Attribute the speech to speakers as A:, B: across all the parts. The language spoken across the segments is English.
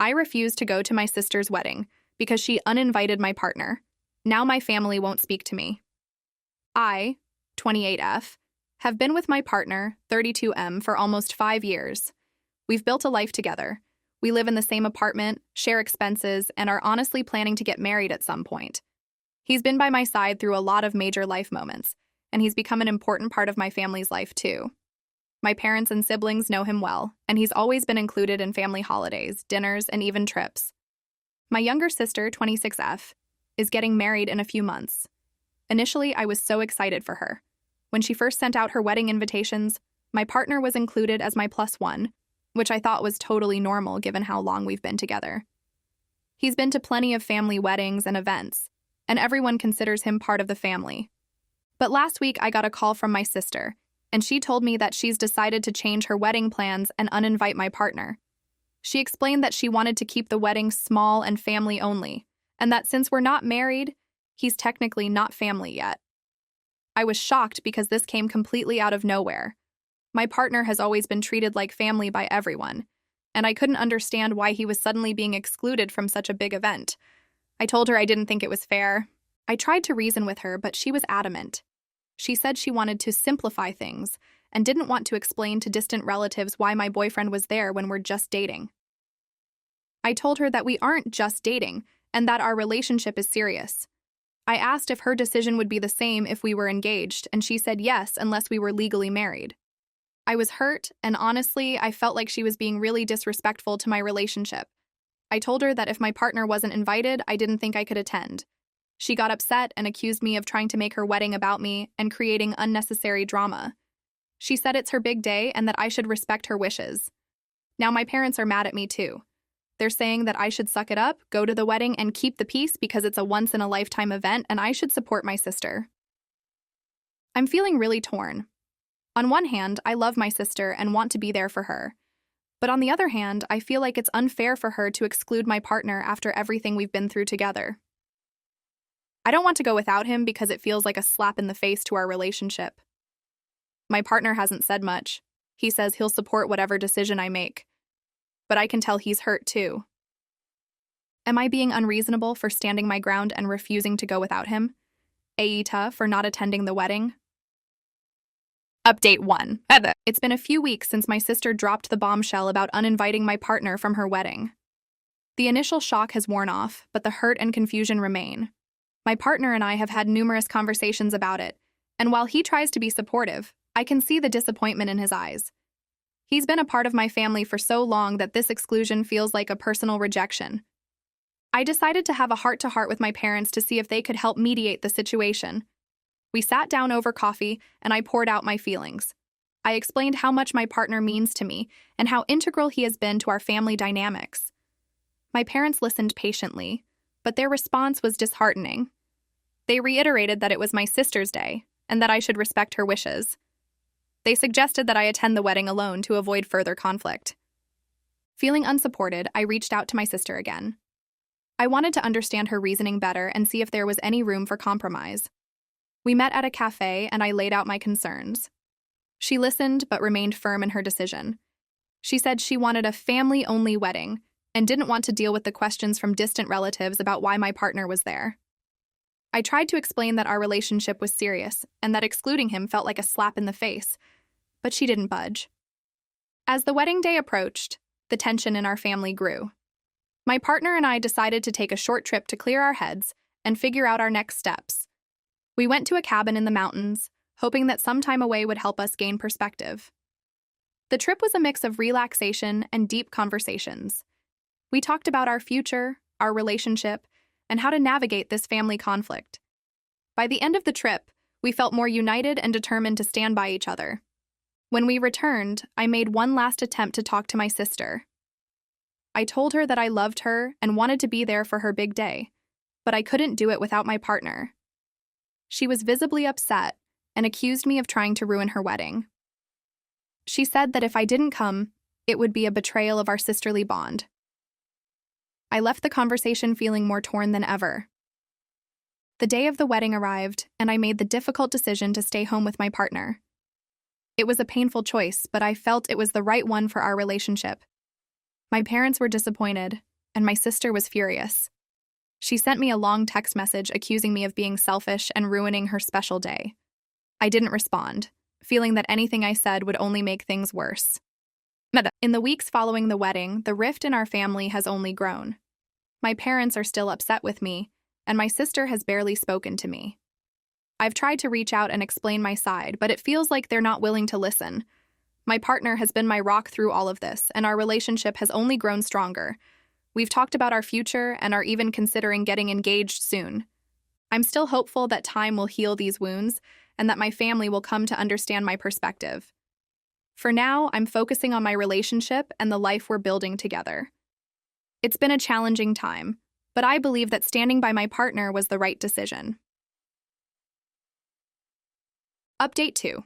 A: I refused to go to my sister's wedding because she uninvited my partner. Now my family won't speak to me. I, 28F, have been with my partner, 32M, for almost 5 years. We've built a life together. We live in the same apartment, share expenses, and are honestly planning to get married at some point. He's been by my side through a lot of major life moments, and he's become an important part of my family's life too. My parents and siblings know him well, and he's always been included in family holidays, dinners, and even trips. My younger sister, 26F, is getting married in a few months. Initially, I was so excited for her. When she first sent out her wedding invitations, my partner was included as my +1, which I thought was totally normal given how long we've been together. He's been to plenty of family weddings and events, and everyone considers him part of the family. But last week, I got a call from my sister, and she told me that she's decided to change her wedding plans and uninvite my partner. She explained that she wanted to keep the wedding small and family only, and that since we're not married, he's technically not family yet. I was shocked because this came completely out of nowhere. My partner has always been treated like family by everyone, and I couldn't understand why he was suddenly being excluded from such a big event. I told her I didn't think it was fair. I tried to reason with her, but she was adamant. She said she wanted to simplify things and didn't want to explain to distant relatives why my boyfriend was there when we're just dating. I told her that we aren't just dating and that our relationship is serious. I asked if her decision would be the same if we were engaged, and she said yes unless we were legally married. I was hurt, and honestly, I felt like she was being really disrespectful to my relationship. I told her that if my partner wasn't invited, I didn't think I could attend. She got upset and accused me of trying to make her wedding about me and creating unnecessary drama. She said it's her big day and that I should respect her wishes. Now my parents are mad at me too. They're saying that I should suck it up, go to the wedding, and keep the peace because it's a once-in-a-lifetime event and I should support my sister. I'm feeling really torn. On one hand, I love my sister and want to be there for her. But on the other hand, I feel like it's unfair for her to exclude my partner after everything we've been through together. I don't want to go without him because it feels like a slap in the face to our relationship. My partner hasn't said much. He says he'll support whatever decision I make. But I can tell he's hurt too. Am I being unreasonable for standing my ground and refusing to go without him? Aita for not attending the wedding? Update 1. It's been a few weeks since my sister dropped the bombshell about uninviting my partner from her wedding. The initial shock has worn off, but the hurt and confusion remain. My partner and I have had numerous conversations about it, and while he tries to be supportive, I can see the disappointment in his eyes. He's been a part of my family for so long that this exclusion feels like a personal rejection. I decided to have a heart-to-heart with my parents to see if they could help mediate the situation. We sat down over coffee, and I poured out my feelings. I explained how much my partner means to me and how integral he has been to our family dynamics. My parents listened patiently, but their response was disheartening. They reiterated that it was my sister's day and that I should respect her wishes. They suggested that I attend the wedding alone to avoid further conflict. Feeling unsupported, I reached out to my sister again. I wanted to understand her reasoning better and see if there was any room for compromise. We met at a cafe and I laid out my concerns. She listened but remained firm in her decision. She said she wanted a family-only wedding and didn't want to deal with the questions from distant relatives about why my partner was there. I tried to explain that our relationship was serious and that excluding him felt like a slap in the face, but she didn't budge. As the wedding day approached, the tension in our family grew. My partner and I decided to take a short trip to clear our heads and figure out our next steps. We went to a cabin in the mountains, hoping that some time away would help us gain perspective. The trip was a mix of relaxation and deep conversations. We talked about our future, our relationship, and how to navigate this family conflict. By the end of the trip, we felt more united and determined to stand by each other. When we returned, I made one last attempt to talk to my sister. I told her that I loved her and wanted to be there for her big day, but I couldn't do it without my partner. She was visibly upset and accused me of trying to ruin her wedding. She said that if I didn't come, it would be a betrayal of our sisterly bond. I left the conversation feeling more torn than ever. The day of the wedding arrived, and I made the difficult decision to stay home with my partner. It was a painful choice, but I felt it was the right one for our relationship. My parents were disappointed, and my sister was furious. She sent me a long text message accusing me of being selfish and ruining her special day. I didn't respond, feeling that anything I said would only make things worse. In the weeks following the wedding, the rift in our family has only grown. My parents are still upset with me, and my sister has barely spoken to me. I've tried to reach out and explain my side, but it feels like they're not willing to listen. My partner has been my rock through all of this, and our relationship has only grown stronger. We've talked about our future and are even considering getting engaged soon. I'm still hopeful that time will heal these wounds and that my family will come to understand my perspective. For now, I'm focusing on my relationship and the life we're building together. It's been a challenging time, but I believe that standing by my partner was the right decision. Update 2.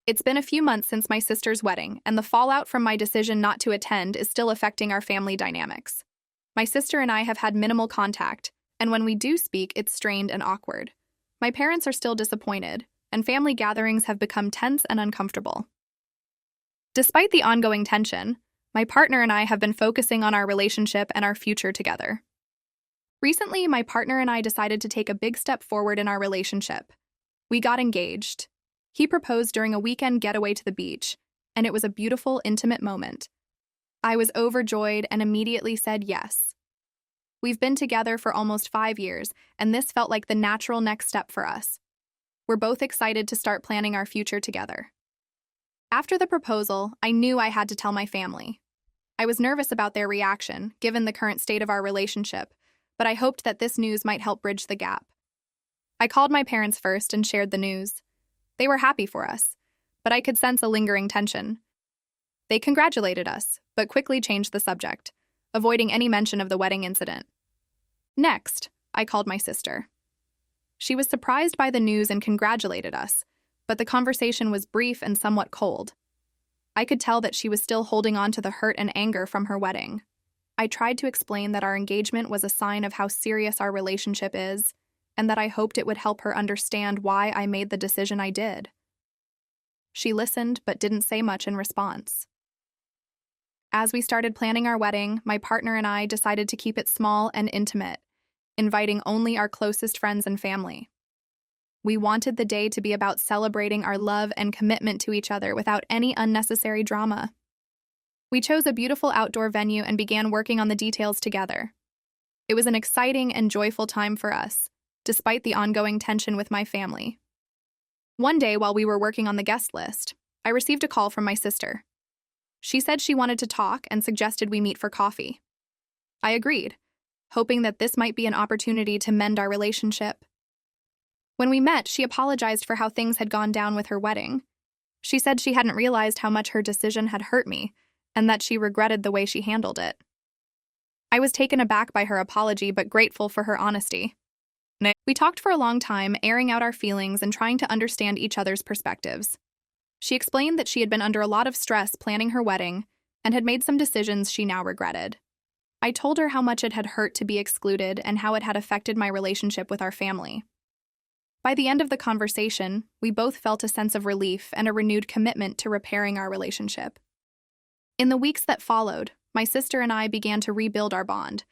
A: It's been a few months since my sister's wedding, and the fallout from my decision not to attend is still affecting our family dynamics. My sister and I have had minimal contact, and when we do speak, it's strained and awkward. My parents are still disappointed, and family gatherings have become tense and uncomfortable. Despite the ongoing tension, my partner and I have been focusing on our relationship and our future together. Recently, my partner and I decided to take a big step forward in our relationship. We got engaged. He proposed during a weekend getaway to the beach, and it was a beautiful, intimate moment. I was overjoyed and immediately said yes. We've been together for almost 5 years, and this felt like the natural next step for us. We're both excited to start planning our future together. After the proposal, I knew I had to tell my family. I was nervous about their reaction, given the current state of our relationship, but I hoped that this news might help bridge the gap. I called my parents first and shared the news. They were happy for us, but I could sense a lingering tension. They congratulated us, but quickly changed the subject, avoiding any mention of the wedding incident. Next, I called my sister. She was surprised by the news and congratulated us, but the conversation was brief and somewhat cold. I could tell that she was still holding on to the hurt and anger from her wedding. I tried to explain that our engagement was a sign of how serious our relationship is, and that I hoped it would help her understand why I made the decision I did. She listened but didn't say much in response. As we started planning our wedding, my partner and I decided to keep it small and intimate, inviting only our closest friends and family. We wanted the day to be about celebrating our love and commitment to each other without any unnecessary drama. We chose a beautiful outdoor venue and began working on the details together. It was an exciting and joyful time for us, despite the ongoing tension with my family. One day, while we were working on the guest list, I received a call from my sister. She said she wanted to talk and suggested we meet for coffee. I agreed, hoping that this might be an opportunity to mend our relationship. When we met, she apologized for how things had gone down with her wedding. She said she hadn't realized how much her decision had hurt me, and that she regretted the way she handled it. I was taken aback by her apology, but grateful for her honesty. We talked for a long time, airing out our feelings and trying to understand each other's perspectives. She explained that she had been under a lot of stress planning her wedding and had made some decisions she now regretted. I told her how much it had hurt to be excluded and how it had affected my relationship with our family. By the end of the conversation, we both felt a sense of relief and a renewed commitment to repairing our relationship. In the weeks that followed, my sister and I began to rebuild our bond.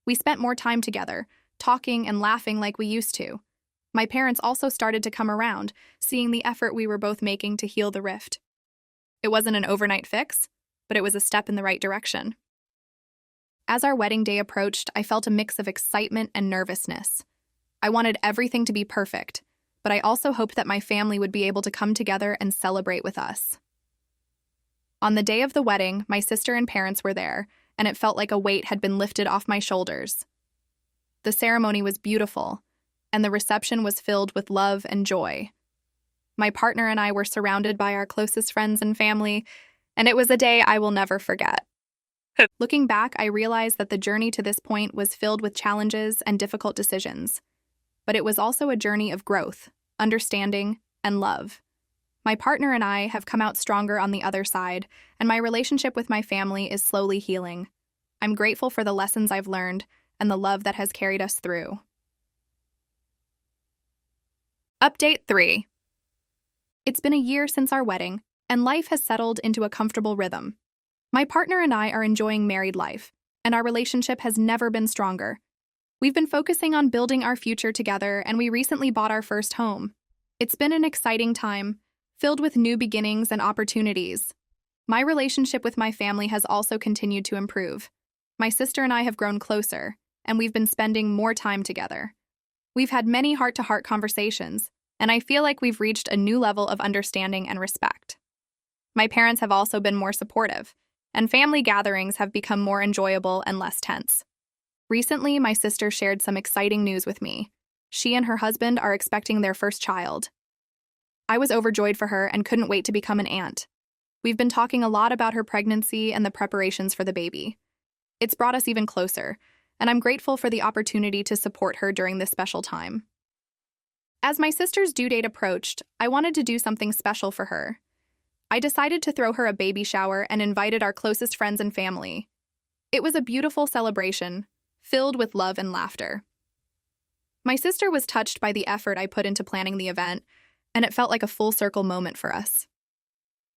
A: We spent more time together, talking and laughing like we used to. My parents also started to come around, seeing the effort we were both making to heal the rift. It wasn't an overnight fix, but it was a step in the right direction. As our wedding day approached, I felt a mix of excitement and nervousness. I wanted everything to be perfect, but I also hoped that my family would be able to come together and celebrate with us. On the day of the wedding, my sister and parents were there, and it felt like a weight had been lifted off my shoulders. The ceremony was beautiful, and the reception was filled with love and joy. My partner and I were surrounded by our closest friends and family, and it was a day I will never forget. Looking back, I realized that the journey to this point was filled with challenges and difficult decisions. But it was also a journey of growth, understanding, and love. My partner and I have come out stronger on the other side, and my relationship with my family is slowly healing. I'm grateful for the lessons I've learned and the love that has carried us through. Update 3. It's been a year since our wedding, and life has settled into a comfortable rhythm. My partner and I are enjoying married life, and our relationship has never been stronger. We've been focusing on building our future together, and we recently bought our first home. It's been an exciting time, filled with new beginnings and opportunities. My relationship with my family has also continued to improve. My sister and I have grown closer, and we've been spending more time together. We've had many heart-to-heart conversations, and I feel like we've reached a new level of understanding and respect. My parents have also been more supportive, and family gatherings have become more enjoyable and less tense. Recently, my sister shared some exciting news with me. She and her husband are expecting their first child. I was overjoyed for her and couldn't wait to become an aunt. We've been talking a lot about her pregnancy and the preparations for the baby. It's brought us even closer, and I'm grateful for the opportunity to support her during this special time. As my sister's due date approached, I wanted to do something special for her. I decided to throw her a baby shower and invited our closest friends and family. It was a beautiful celebration, filled with love and laughter. My sister was touched by the effort I put into planning the event, and it felt like a full-circle moment for us.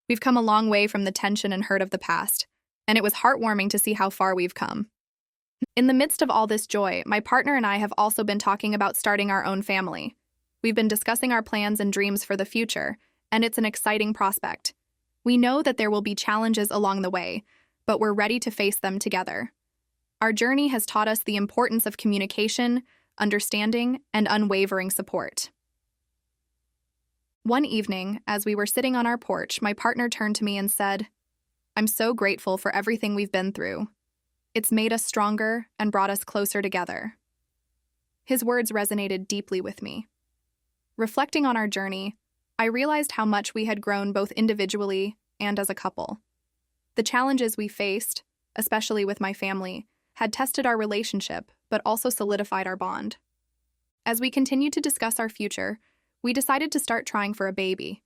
A: We've come a long way from the tension and hurt of the past, and it was heartwarming to see how far we've come. In the midst of all this joy, my partner and I have also been talking about starting our own family. We've been discussing our plans and dreams for the future, and it's an exciting prospect. We know that there will be challenges along the way, but we're ready to face them together. Our journey has taught us the importance of communication, understanding, and unwavering support. One evening, as we were sitting on our porch, my partner turned to me and said, "I'm so grateful for everything we've been through. It's made us stronger and brought us closer together." His words resonated deeply with me. Reflecting on our journey, I realized how much we had grown both individually and as a couple. The challenges we faced, especially with my family, had tested our relationship, but also solidified our bond. As we continued to discuss our future, we decided to start trying for a baby.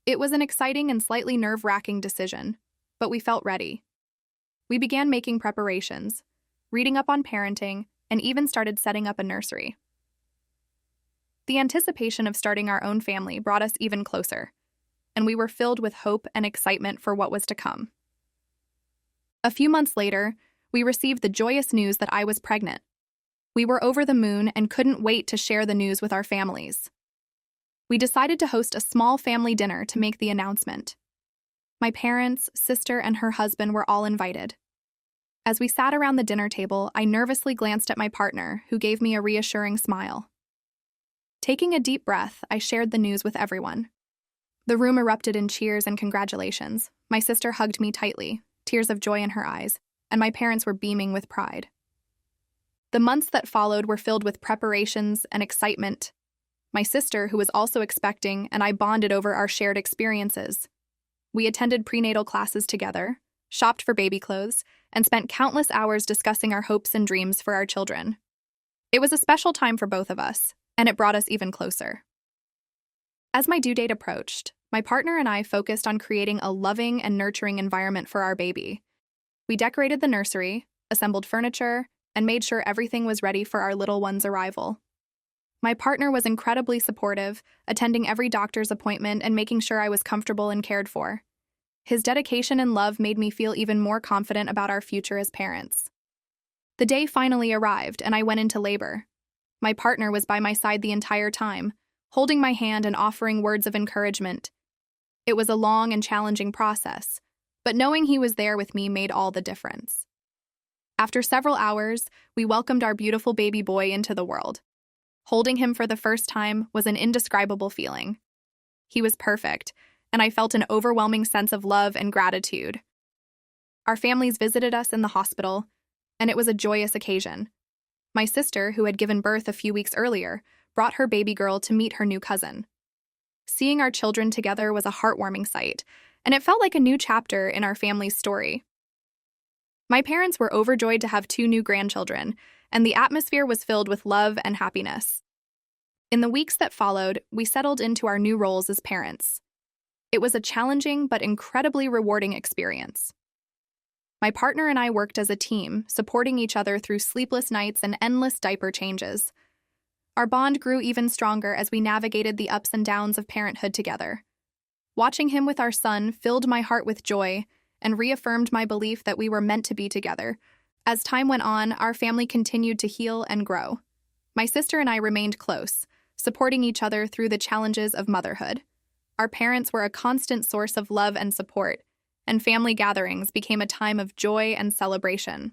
A: It was an exciting and slightly nerve-wracking decision, but we felt ready. We began making preparations, reading up on parenting, and even started setting up a nursery. The anticipation of starting our own family brought us even closer, and we were filled with hope and excitement for what was to come. A few months later, we received the joyous news that I was pregnant. We were over the moon and couldn't wait to share the news with our families. We decided to host a small family dinner to make the announcement. My parents, sister, and her husband were all invited. As we sat around the dinner table, I nervously glanced at my partner, who gave me a reassuring smile. Taking a deep breath, I shared the news with everyone. The room erupted in cheers and congratulations. My sister hugged me tightly, tears of joy in her eyes, and my parents were beaming with pride. The months that followed were filled with preparations and excitement. My sister, who was also expecting, and I bonded over our shared experiences. We attended prenatal classes together, shopped for baby clothes, and spent countless hours discussing our hopes and dreams for our children. It was a special time for both of us, and it brought us even closer. As my due date approached, my partner and I focused on creating a loving and nurturing environment for our baby. We decorated the nursery, assembled furniture, and made sure everything was ready for our little one's arrival. My partner was incredibly supportive, attending every doctor's appointment and making sure I was comfortable and cared for. His dedication and love made me feel even more confident about our future as parents. The day finally arrived, and I went into labor. My partner was by my side the entire time, holding my hand and offering words of encouragement. It was a long and challenging process, but knowing he was there with me made all the difference. After several hours, we welcomed our beautiful baby boy into the world. Holding him for the first time was an indescribable feeling. He was perfect, and I felt an overwhelming sense of love and gratitude. Our families visited us in the hospital, and it was a joyous occasion. My sister, who had given birth a few weeks earlier, brought her baby girl to meet her new cousin. Seeing our children together was a heartwarming sight, and it felt like a new chapter in our family's story. My parents were overjoyed to have 2 new grandchildren, and the atmosphere was filled with love and happiness. In the weeks that followed, we settled into our new roles as parents. It was a challenging but incredibly rewarding experience. My partner and I worked as a team, supporting each other through sleepless nights and endless diaper changes. Our bond grew even stronger as we navigated the ups and downs of parenthood together. Watching him with our son filled my heart with joy and reaffirmed my belief that we were meant to be together, As time went on, our family continued to heal and grow. My sister and I remained close, supporting each other through the challenges of motherhood. Our parents were a constant source of love and support, and family gatherings became a time of joy and celebration.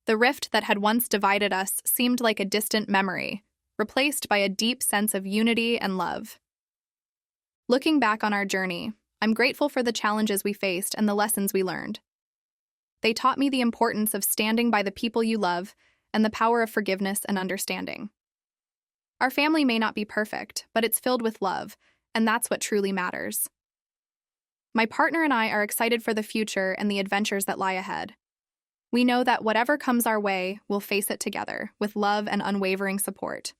A: The rift that had once divided us seemed like a distant memory, replaced by a deep sense of unity and love. Looking back on our journey, I'm grateful for the challenges we faced and the lessons we learned. They taught me the importance of standing by the people you love and the power of forgiveness and understanding. Our family may not be perfect, but it's filled with love, and that's what truly matters. My partner and I are excited for the future and the adventures that lie ahead. We know that whatever comes our way, we'll face it together with love and unwavering support.